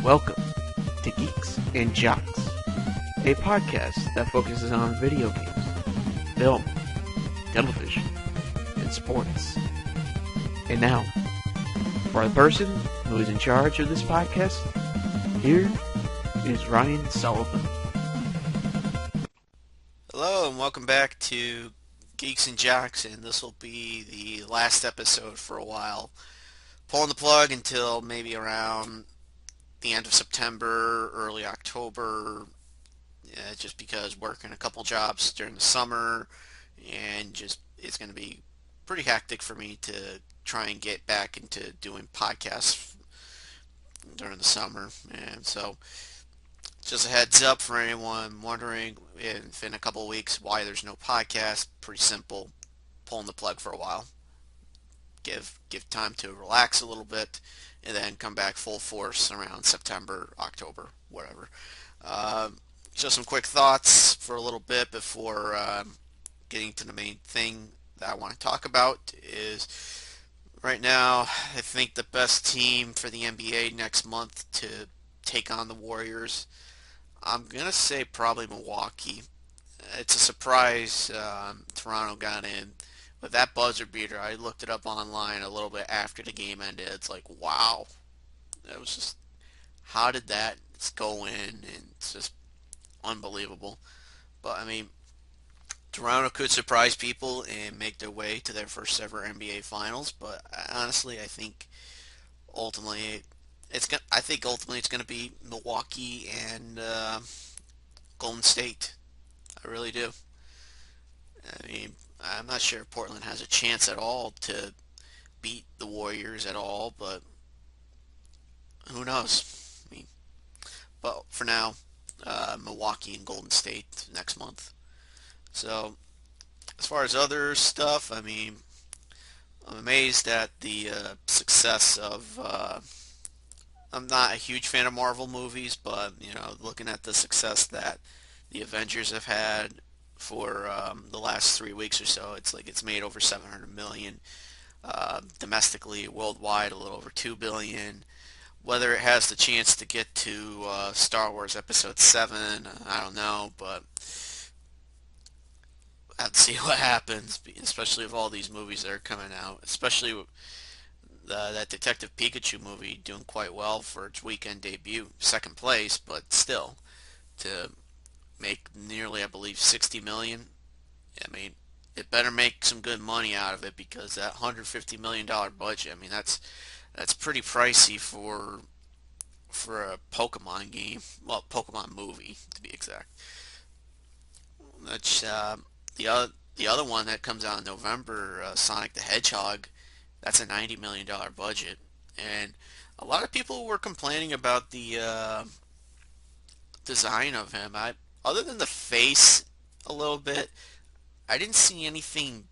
Welcome to Geeks and Jocks, a podcast that focuses on video games, film, television, and sports. And now, for the person who is in charge of this podcast, here is Ryan Sullivan. Hello and welcome back to Geeks and Jocks, and this will be the last episode for a while. Pulling the plug until maybe around the end of September, early October, just because working a couple jobs during the summer, and just it's going to be pretty hectic for me to try and get back into doing podcasts during the summer. And so just a heads up for anyone wondering if in a couple of weeks why there's no podcast. Pretty simple, pulling the plug for a while. Give time to relax a little bit, and then come back full force around September, October, whatever. Just some quick thoughts for a little bit before getting to the main thing that I want to talk about is right now I think the best team for the NBA next month to take on the Warriors, I'm going to say probably Milwaukee. It's a surprise Toronto got in. But that buzzer beater, I looked it up online a little bit after the game ended. It's like, wow. It was just, how did that go in? And it's just unbelievable. But, I mean, Toronto could surprise people and make their way to their first ever NBA Finals. But honestly, I think ultimately it's going to be Milwaukee and Golden State. I really do. I mean, I'm not sure if Portland has a chance at all to beat the Warriors at all, but who knows? I mean, but for now, Milwaukee and Golden State next month. So, as far as other stuff, I mean, I'm amazed at the success of. I'm not a huge fan of Marvel movies, but looking at the success that the Avengers have had for the last 3 weeks or so, it's made over 700 million domestically, worldwide a little over 2 billion. Whether it has the chance to get to Star Wars Episode 7, I don't know, but I have to see what happens, especially with all these movies that are coming out, especially that Detective Pikachu movie doing quite well for its weekend debut, second place, but still to make nearly, I believe, 60 million. I mean, it better make some good money out of it, because that $150 million budget, I mean, that's pretty pricey for a Pokemon game. Well, Pokemon movie to be exact. That's the other one that comes out in November, Sonic the Hedgehog. That's a $90 million budget, and a lot of people were complaining about the design of him. Other than the face a little bit, I didn't see anything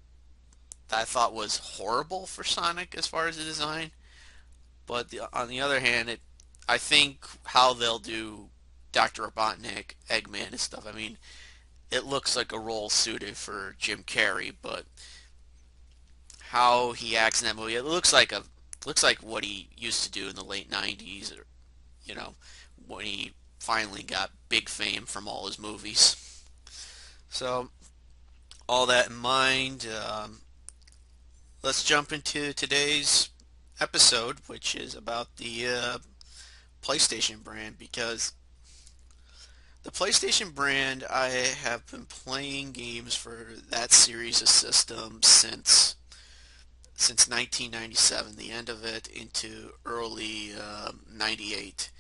that I thought was horrible for Sonic as far as the design. But on the other hand, I think how they'll do Dr. Robotnik, Eggman and stuff, I mean, it looks like a role suited for Jim Carrey, but how he acts in that movie, it looks like what he used to do in the late 90s, or when he finally got big fame from all his movies. So, all that in mind, let's jump into today's episode, which is about the PlayStation brand, because the PlayStation brand, I have been playing games for that series of systems since 1997, the end of it, into early 98.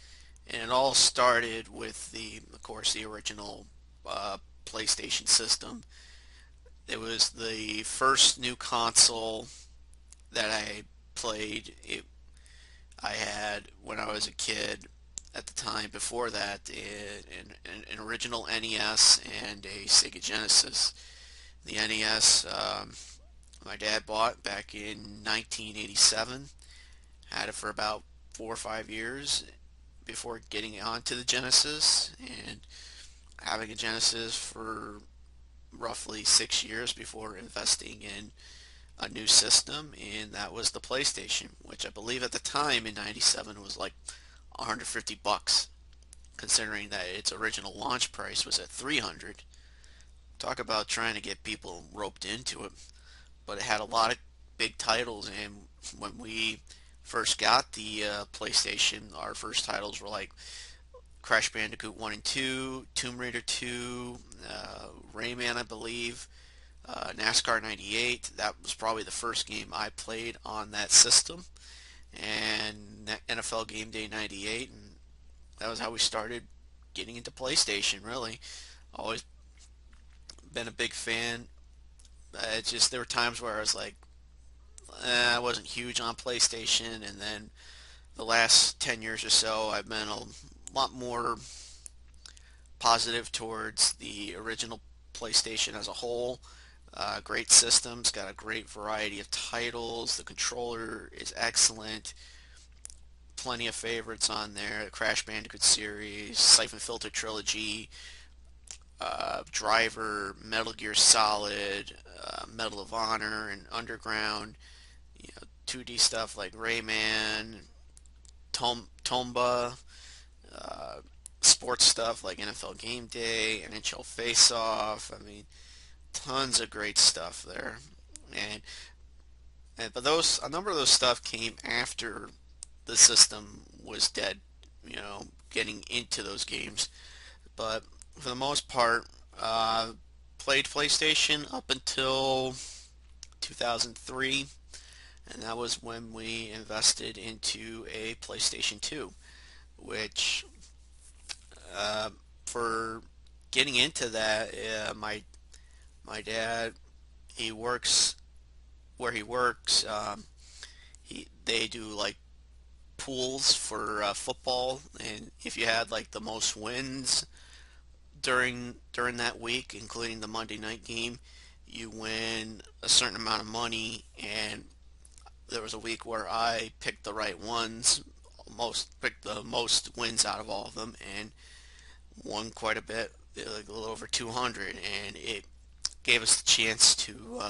And it all started with of course, the original PlayStation system. It was the first new console that I played. I had when I was a kid. At the time before that, an original NES and a Sega Genesis. The NES, my dad bought back in 1987. Had it for about 4 or 5 years before getting onto the Genesis, and having a Genesis for roughly 6 years before investing in a new system, and that was the PlayStation, which I believe at the time in '97 was like $150, considering that its original launch price was at 300. Talk about trying to get people roped into it. But it had a lot of big titles, and when we first got the PlayStation, our first titles were like Crash Bandicoot 1 and 2, Tomb Raider 2, Rayman, I believe, NASCAR 98. That was probably the first game I played on that system, and NFL Game Day 98, and that was how we started getting into PlayStation, really. Always been a big fan. It's just there were times where I was like, I wasn't huge on PlayStation, and then the last 10 years or so, I've been a lot more positive towards the original PlayStation as a whole. Great systems, got a great variety of titles. The controller is excellent. Plenty of favorites on there. The Crash Bandicoot series, Siphon Filter trilogy, Driver, Metal Gear Solid, Medal of Honor, and Underground. 2D stuff like Rayman, Tomba, uh, sports stuff like NFL Game Day, NHL Face Off. I mean, tons of great stuff there. And, but those a number of those stuff came after the system was dead. Getting into those games. But for the most part, played PlayStation up until 2003, and that was when we invested into a PlayStation 2, which for getting into that, my dad, he works where he works. They do like pools for football, and if you had like the most wins during that week, including the Monday night game, you win a certain amount of money. And there was a week where I picked the right ones, picked the most wins out of all of them, and won quite a bit, like a little over 200, and it gave us the chance to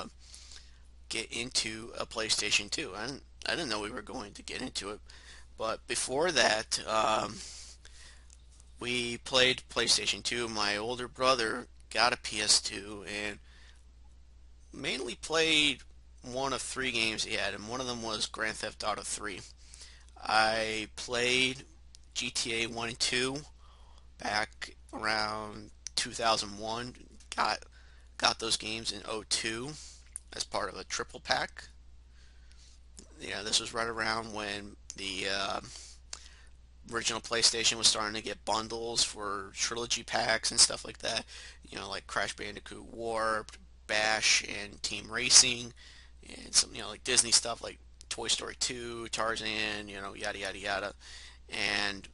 get into a PlayStation 2. I didn't know we were going to get into it, but before that, we played PlayStation 2. My older brother got a PS2 and mainly played one of three games he had, and one of them was Grand Theft Auto 3. I played GTA 1 and 2 back around 2001. Got those games in '02 as part of a triple pack. This was right around when the original PlayStation was starting to get bundles for trilogy packs and stuff like that. Like Crash Bandicoot Warped, Bash, and Team Racing, and some like Disney stuff like Toy Story 2, Tarzan, yada yada yada. And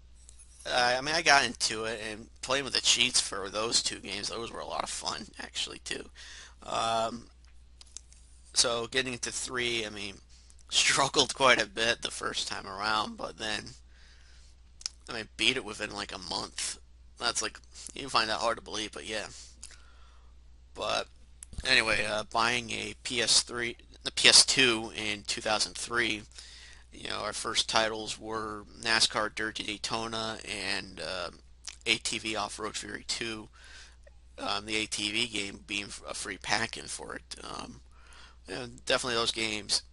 I mean, I got into it and playing with the cheats for those two games. Those were a lot of fun, actually, too. Um, so getting into three, I mean, struggled quite a bit the first time around, but then I mean, beat it within like a month. That's like you can find that hard to believe, but yeah. But anyway, buying a the PS2 in 2003. Our first titles were NASCAR Dirt to Daytona and ATV Off-Road Fury 2. The ATV game being a free pack-in for it. Definitely those games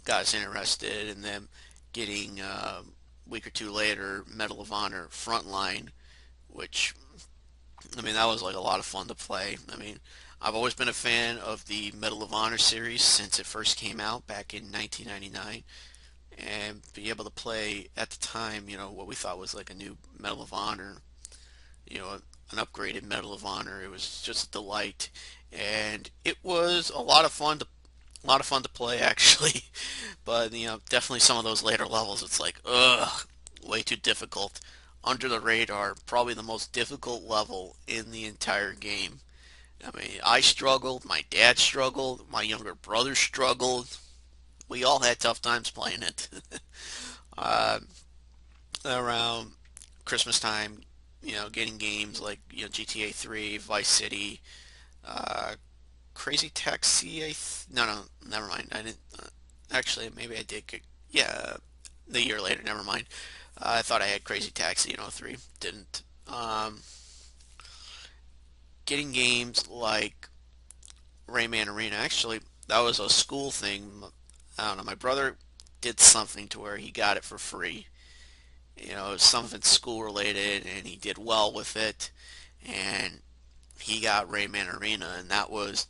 got us interested, and then getting a week or two later Medal of Honor Frontline, which I mean that was like a lot of fun to play. I mean, I've always been a fan of the Medal of Honor series since it first came out back in 1999, and be able to play at the time, what we thought was like a new Medal of Honor, an upgraded Medal of Honor. It was just a delight, and it was a lot of fun to play actually. But definitely some of those later levels, it's like, ugh, way too difficult. Under the radar, probably the most difficult level in the entire game. I mean, I struggled, my dad struggled, my younger brother struggled. We all had tough times playing it. uh, Around Christmas time, getting games like GTA 3, Vice City, uh, Crazy Taxi. No, no, never mind. I didn't. Actually, maybe I did. Yeah, the year later. Never mind. I thought I had Crazy Taxi in '03. Didn't. Getting games like Rayman Arena, actually, that was a school thing. I don't know, my brother did something to where he got it for free. It was something school related, and he did well with it, and he got Rayman Arena, and that was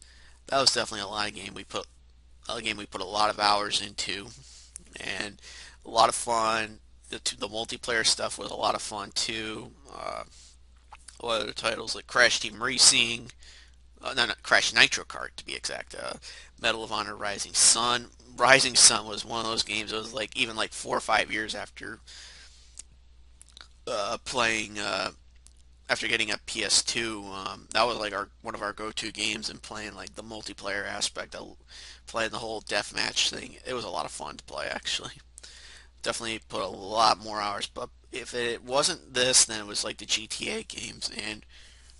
definitely a game we put a lot of hours into, and a lot of fun. The multiplayer stuff was a lot of fun too. What other titles like Crash Team Racing? No, not Crash Nitro Kart to be exact. Medal of Honor Rising Sun. Rising Sun was one of those games. It was like even like 4 or 5 years after playing after getting a PS2. That was like our one of our go-to games and playing like the multiplayer aspect of playing the whole deathmatch thing. It was a lot of fun to play actually. Definitely put a lot more hours. But if it wasn't this, then it was like the GTA games and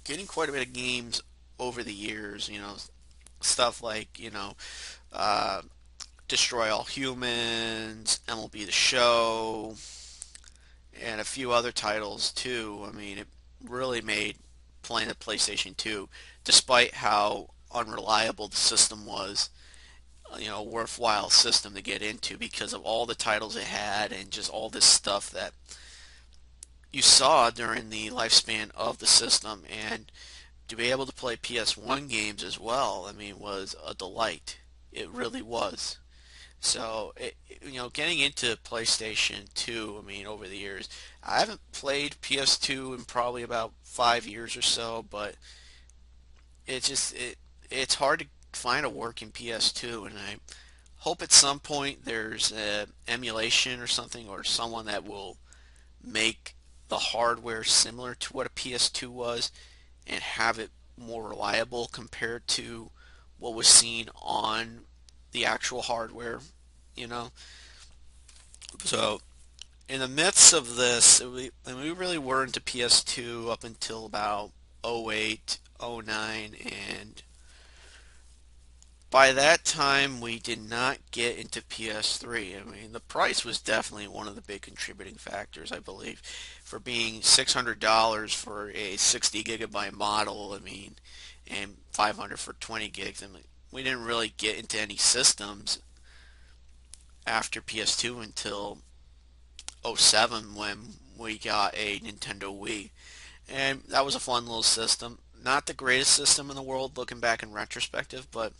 getting quite a bit of games over the years. Stuff like uh, Destroy All Humans, MLB The Show, and a few other titles too. I mean, it really made playing the PlayStation 2, despite how unreliable the system was, a worthwhile system to get into because of all the titles it had and just all this stuff that you saw during the lifespan of the system. And to be able to play PS1 games as well, I mean, was a delight. It really was. So, getting into PlayStation 2, I mean, over the years, I haven't played PS2 in probably about 5 years or so, but it's hard to find a working PS2, and I hope at some point there's a emulation or something, or someone that will make the hardware similar to what a PS2 was and have it more reliable compared to what was seen on the actual hardware, you know. So in the midst of this, we really were into PS2 up until about '08, '09, and by that time we did not get into PS3. I mean, the price was definitely one of the big contributing factors, I believe, for being $600 for a 60 gigabyte model. I mean, and 500 for 20 gigs. I mean, we didn't really get into any systems after PS2 until '07 when we got a Nintendo Wii. And that was a fun little system. Not the greatest system in the world looking back in retrospective, but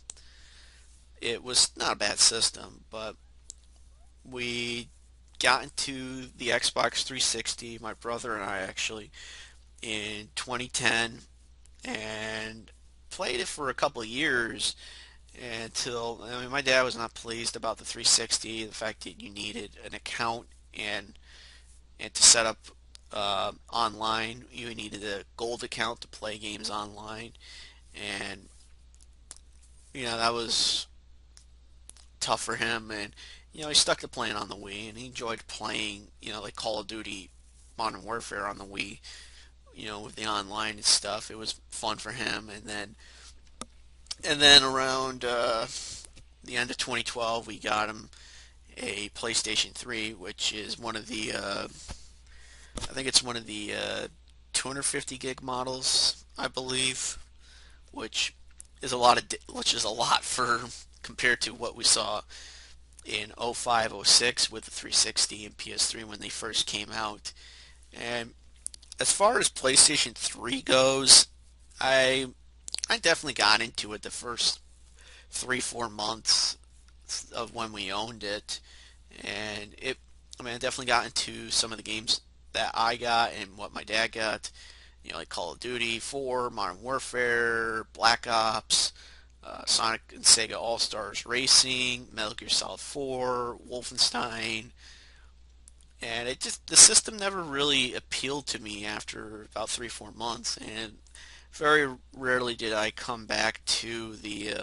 it was not a bad system. But we got into the Xbox 360, my brother and I actually, in 2010 and played it for a couple of years until, I mean, my dad was not pleased about the 360, the fact that you needed an account and to set up online, you needed a gold account to play games online, and that was tough for him. And he stuck to playing on the Wii, and he enjoyed playing, like Call of Duty, Modern Warfare on the Wii. With the online and stuff, it was fun for him. And then around the end of 2012, we got him a PlayStation 3, which is one of the I think it's one of the 250 gig models, I believe, which which is a lot for compared to what we saw in '05, '06 with the 360 and PS3 when they first came out. And as far as PlayStation 3 goes, I I definitely got into it the first 3 4 months of when we owned it, and I mean, I definitely got into some of the games that I got and what my dad got. Like Call of Duty 4, Modern Warfare, Black Ops, Sonic and Sega All Stars Racing, Metal Gear Solid 4, Wolfenstein, and the system never really appealed to me after about 3 4 months, and very rarely did I come back to the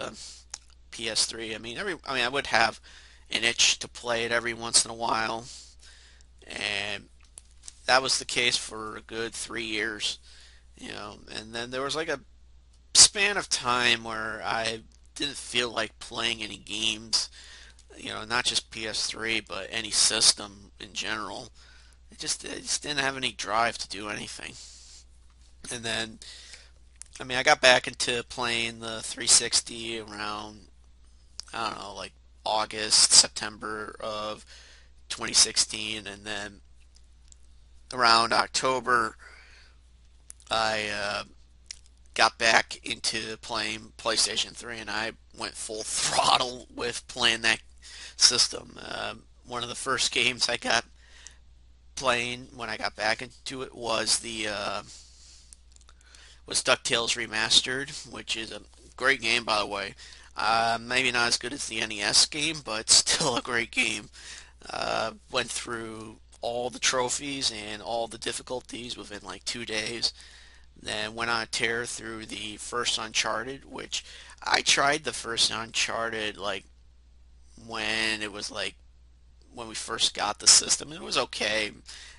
PS3. I would have an itch to play it every once in a while, and that was the case for a good 3 years. And then there was like a span of time where I didn't feel like playing any games, not just PS3, but any system in general. I just didn't have any drive to do anything. And then, I mean, I got back into playing the 360 around, I don't know, like August, September of 2016, and then around October, I got back into playing PlayStation 3, and I went full throttle with playing that system. One of the first games I got playing when I got back into it was DuckTales Remastered, which is a great game, by the way. Maybe not as good as the NES game, but still a great game. Went through all the trophies and all the difficulties within like 2 days. Then went on a tear through the first Uncharted, which I tried the first Uncharted like when it was like when we first got the system. It was okay.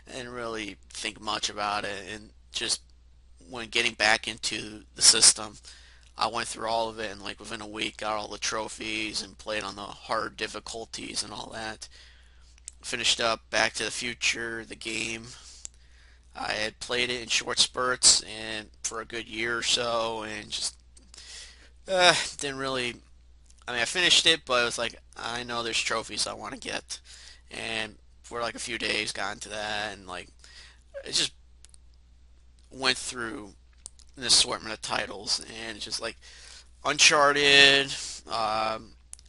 I didn't really think much about it, and just when getting back into the system, I went through all of it and like within a week got all the trophies and played on the hard difficulties and all that. Finished up Back to the Future, the game. I had played it in short spurts and for a good year or so, and just didn't really. I mean, I finished it, but it was like I know there's trophies I want to get, and for like a few days got into that, and like it just went through an assortment of titles, and it's just like Uncharted, The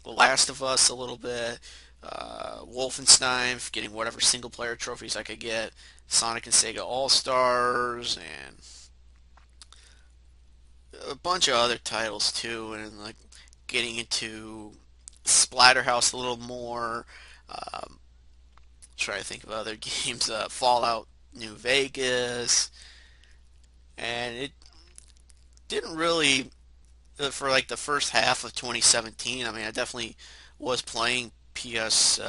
Last of Us a little bit, Wolfenstein, getting whatever single player trophies I could get, Sonic and Sega All Stars, and a bunch of other titles too, and like getting into Splatterhouse a little more. Trying to think of other games, Fallout New Vegas, and it didn't really for like the first half of 2017. I mean, I definitely was playing PS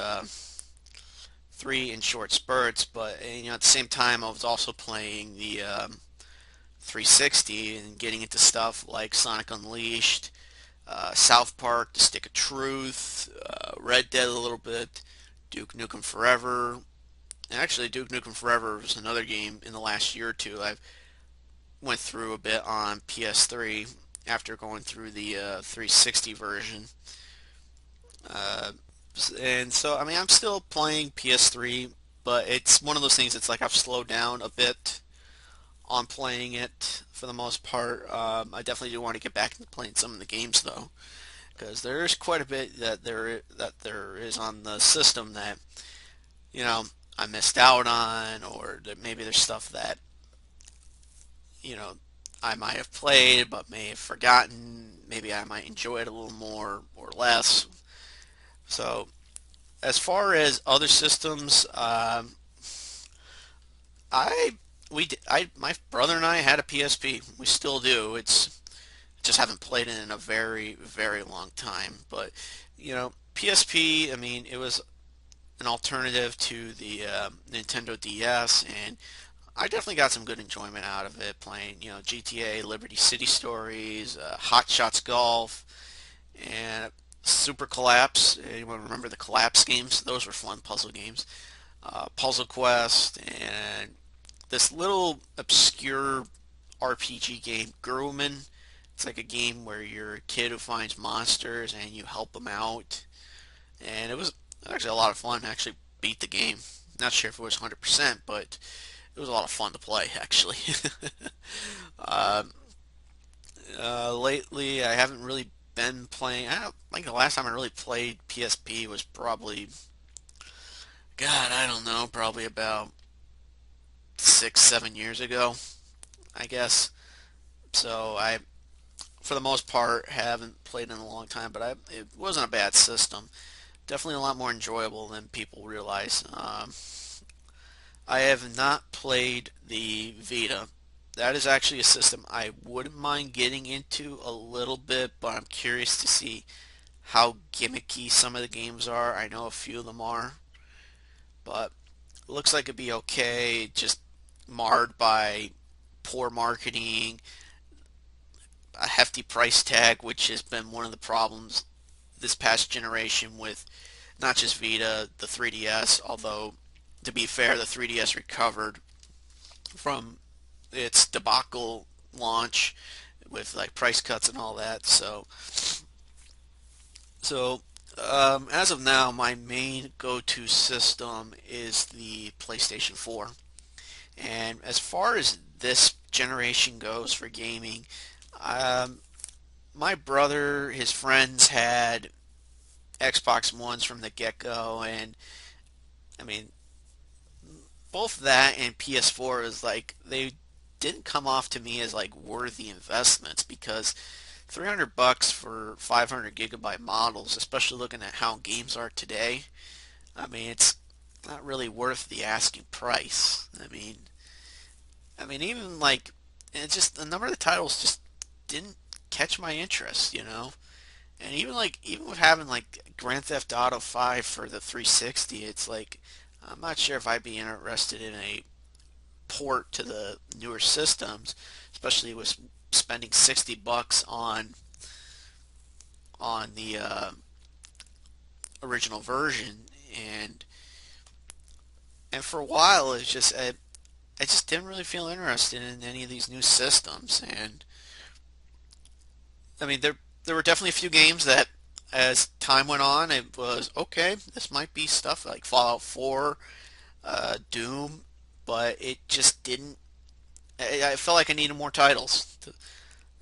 3 in short spurts, but at the same time, I was also playing the 360 and getting into stuff like Sonic Unleashed, South Park, The Stick of Truth, Red Dead a little bit, Duke Nukem Forever. And actually, Duke Nukem Forever was another game in the last year or two I've went through a bit on PS3 after going through the 360 version. Uh, and so, I mean, I'm still playing PS3, but it's one of those things. It's like I've slowed down a bit on playing it for the most part. I definitely do want to get back into playing some of the games though, because there is quite a bit that there is on the system that you know I missed out on, or that maybe there's stuff that you know I might have played but may have forgotten. Maybe I might enjoy it a little more or less. So as far as other systems, I my brother and I had a PSP. We still do. It's just haven't played it in a very very long time. But PSP. I mean, it was an alternative to the Nintendo DS, and I definitely got some good enjoyment out of it playing, GTA, Liberty City Stories, Hot Shots Golf, and Super Collapse. Anyone remember the Collapse games? Those were fun puzzle games. Puzzle Quest, and this little obscure RPG game, Grumman. It's like a game where you're a kid who finds monsters and you help them out. And it was actually a lot of fun. I actually beat the game. Not sure if it was 100%, but it was a lot of fun to play, actually. uh, Lately, I haven't really been playing. I don't think the last time I really played PSP was probably, God, I don't know, probably about 6, 7 years ago, I guess. So I, for the most part, haven't played in a long time, but it wasn't a bad system. Definitely a lot more enjoyable than people realize. I have not played the Vita. That is actually a system I wouldn't mind getting into a little bit, but I'm curious to see how gimmicky some of the games are. I know a few of them are, but it looks like it'd be okay. Just marred by poor marketing, a hefty price tag, which has been one of the problems this past generation with not just Vita, the 3DS, although to be fair, the 3DS recovered from its debacle launch with like price cuts and all that. So as of now, my main go-to system is the PlayStation 4. And as far as this generation goes for gaming, um, my brother, his friends had Xbox Ones from the get-go, and I mean, both that and PS4 is like they didn't come off to me as like worthy investments because $300 for 500 gigabyte models, especially looking at how games are today, I mean, it's not really worth the asking price. I mean, even like, it just the number of the titles just didn't catch my interest, you know. And even with having like Grand Theft Auto 5 for the 360, it's like I'm not sure if I'd be interested in a port to the newer systems, especially with spending $60 on the original version. And for a while, I just didn't really feel interested in any of these new systems. And I mean, there were definitely a few games that, as time went on, it was okay. This might be stuff like Fallout 4, Doom, but it just didn't. I felt like I needed more titles,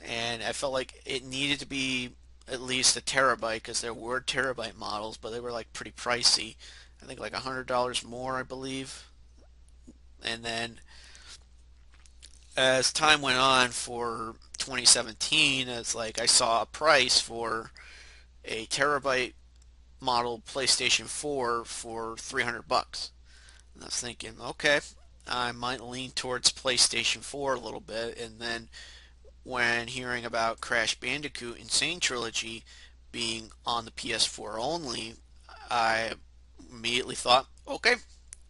and I felt like it needed to be at least a terabyte because there were terabyte models, but they were like pretty pricey. I think like $100 more, I believe. And then as time went on for 2017, it's like I saw a price for a terabyte model PlayStation 4 for $300. And I was thinking, okay, I might lean towards PlayStation 4 a little bit. And then when hearing about Crash Bandicoot Insane Trilogy being on the PS4 only, I immediately thought, okay,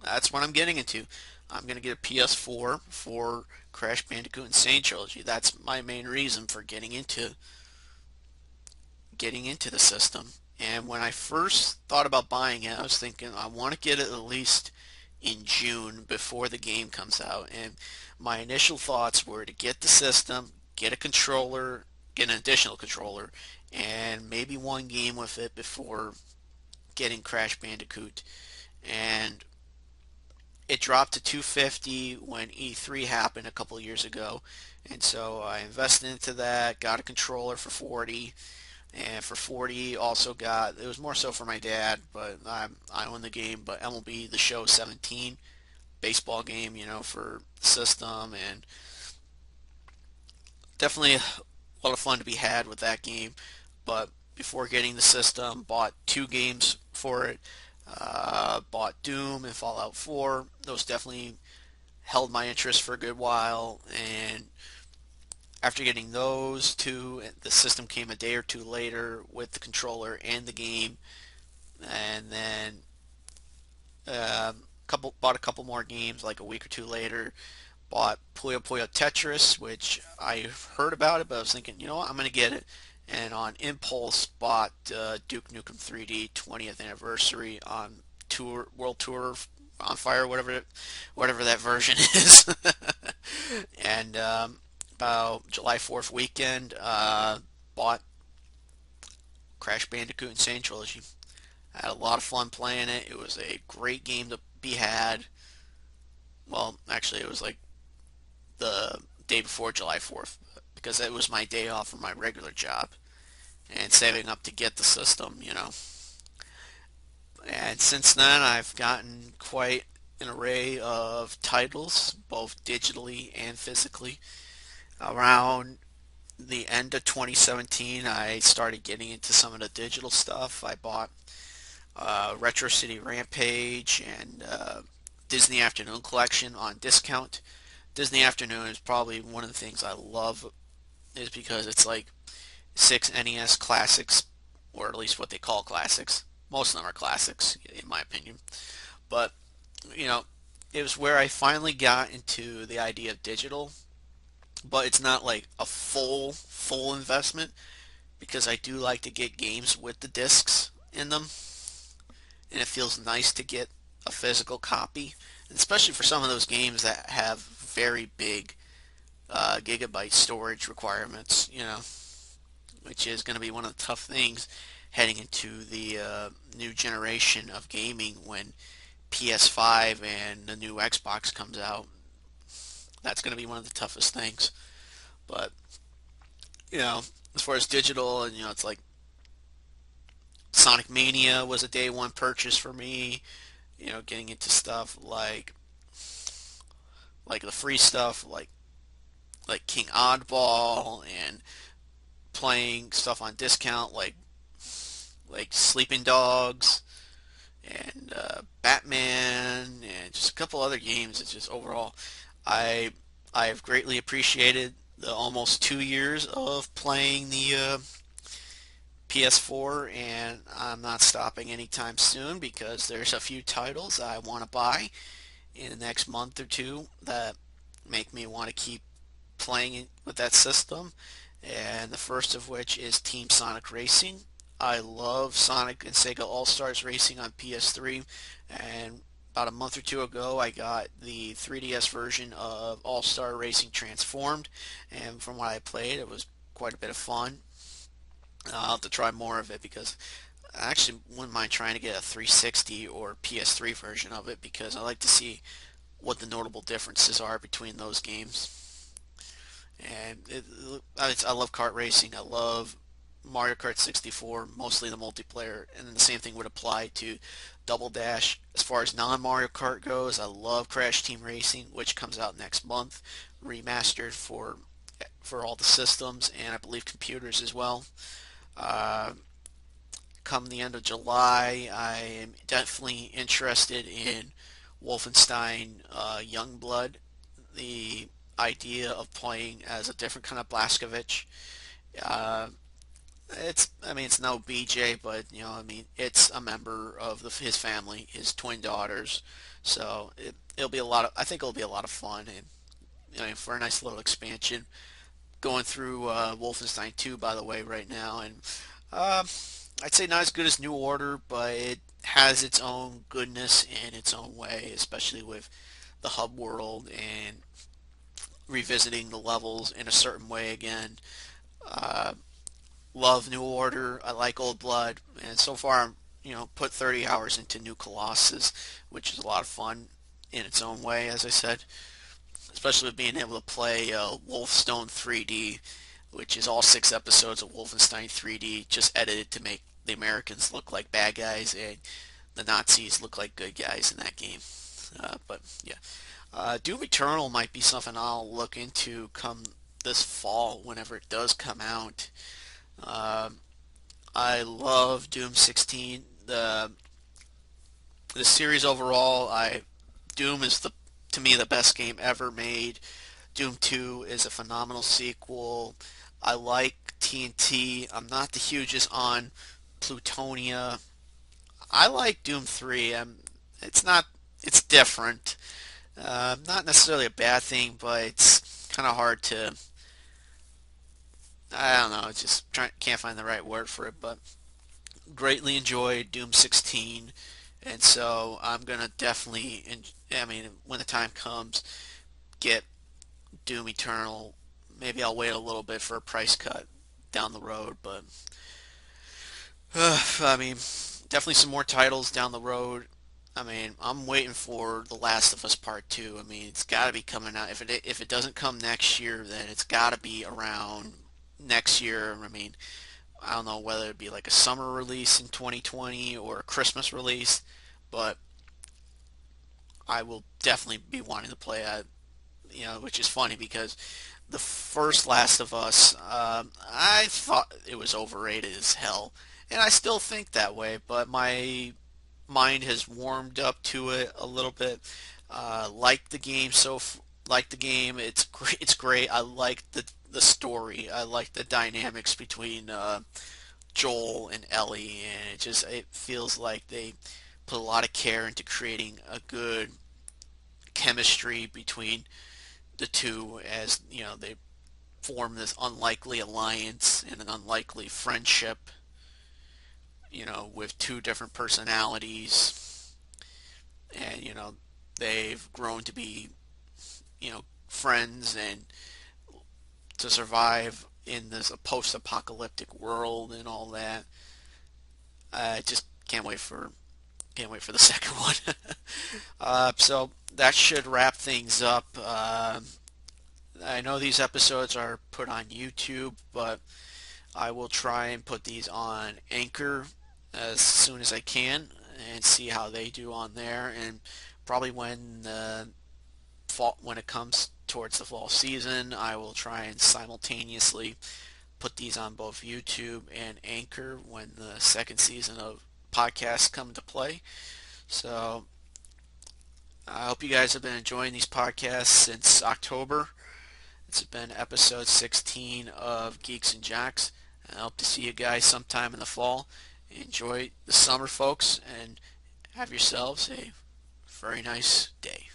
that's what I'm getting into. I'm going to get a PS4 for Crash Bandicoot Insane Trilogy. That's my main reason for getting into the system. And when I first thought about buying it, I was thinking I want to get it at least in June before the game comes out. And my initial thoughts were to get the system, get a controller, get an additional controller, and maybe one game with it before getting Crash Bandicoot. And it dropped to 250 when E3 happened a couple of years ago. And so I invested into that, got a controller for 40, and for 40 also got, it was more so for my dad, but I own the game, but MLB The Show 17 baseball game, for the system, and definitely a lot of fun to be had with that game. But before getting the system, bought two games for it. Bought Doom and Fallout 4. Those definitely held my interest for a good while, and after getting those two, the system came a day or two later with the controller and the game, and then bought a couple more games like a week or two later. Bought Puyo Puyo Tetris, which I heard about it, but I was thinking, you know what, I'm gonna get it. And on impulse, bought Duke Nukem 3D 20th anniversary on tour, World Tour on Fire, whatever that version is. And about July 4th weekend, bought Crash Bandicoot Insane Trilogy. I had a lot of fun playing it. It was a great game to be had. Well, actually, it was like the day before July 4th because it was my day off from my regular job and saving up to get the system. And since then, I've gotten quite an array of titles, both digitally and physically. Around the end of 2017, I started getting into some of the digital stuff. I bought Retro City Rampage and Disney Afternoon Collection on discount. Disney Afternoon is probably one of the things I love, is because it's like six NES classics, or at least what they call classics. Most of them are classics, in my opinion. But, you know, it was where I finally got into the idea of digital, but it's not like a full investment because I do like to get games with the discs in them, and it feels nice to get a physical copy, especially for some of those games that have very big gigabyte storage requirements, which is going to be one of the tough things heading into the new generation of gaming when PS5 and the new Xbox comes out. That's going to be one of the toughest things. But, you know, as far as digital, and it's like Sonic Mania was a day one purchase for me. Getting into stuff like the free stuff, like King Oddball, and playing stuff on discount, like Sleeping Dogs and Batman and just a couple other games. It's just overall, I I have greatly appreciated the almost 2 years of playing the PS4, and I'm not stopping anytime soon because there's a few titles I want to buy in the next month or two that make me want to keep playing it with that system. And the first of which is Team Sonic Racing. I love Sonic and Sega All-Stars Racing on PS3, and about a month or two ago I got the 3DS version of All-Star Racing Transformed, and from what I played it was quite a bit of fun. I'll have to try more of it because I actually wouldn't mind trying to get a 360 or PS3 version of it because I like to see what the notable differences are between those games. And I love kart racing. I love Mario Kart 64, mostly the multiplayer, and then the same thing would apply to Double Dash. As far as non-Mario Kart goes, I love Crash Team Racing, which comes out next month, remastered for all the systems and I believe computers as well. Uh, Come the end of July, I am definitely interested in Wolfenstein Youngblood. The idea of playing as a different kind of Blazkowicz. Uh, it's no BJ, but it's a member of his family, his twin daughters. So it'll be a lot of. I think it'll be a lot of fun, and for a nice little expansion. Going through Wolfenstein 2, by the way, right now, and uh, I'd say not as good as New Order, but it has its own goodness in its own way, especially with the hub world and revisiting the levels in a certain way again. Uh, Love New Order. I like Old Blood, and so far I'm put 30 hours into New Colossus, which is a lot of fun in its own way, as I said, especially with being able to play Wolfstone 3D, which is all 6 episodes of Wolfenstein 3D, just edited to make the Americans look like bad guys and the Nazis look like good guys in that game. But yeah, Doom Eternal might be something I'll look into come this fall whenever it does come out. Uh, I love Doom 16. The series overall, Doom is the to me the best game ever made. Doom 2 is a phenomenal sequel. I like TNT. I'm not the hugest on Plutonia. I like Doom 3. It's not. It's different. Not necessarily a bad thing, but it's kind of hard to. I don't know. It's just can't find the right word for it. But greatly enjoyed Doom 16, and so I'm gonna definitely. I mean, when the time comes, get Doom Eternal. Maybe I'll wait a little bit for a price cut down the road, but I mean, definitely some more titles down the road. I mean, I'm waiting for The Last of Us Part 2. I mean, it's got to be coming out. If it doesn't come next year, then it's got to be around next year. I mean, I don't know whether it'd be like a summer release in 2020 or a Christmas release, but I will definitely be wanting to play it. Which is funny because the first Last of Us, I thought it was overrated as hell, and I still think that way. But my mind has warmed up to it a little bit. Like the game like the game. It's great. It's great. I like the story. I like the dynamics between Joel and Ellie, and it feels like they put a lot of care into creating a good chemistry between the two as they form this unlikely alliance and an unlikely friendship with two different personalities, and they've grown to be friends and to survive in this post-apocalyptic world and all that. I just can't wait for the second one. So that should wrap things up. I know these episodes are put on YouTube, but I will try and put these on Anchor as soon as I can and see how they do on there. And probably when it comes towards the fall season, I will try and simultaneously put these on both YouTube and Anchor when the second season of podcasts come into play. So I hope you guys have been enjoying these podcasts since October. It's been episode 16 of Geeks and Jocks. I hope to see you guys sometime in the fall. Enjoy the summer, folks, and have yourselves a very nice day.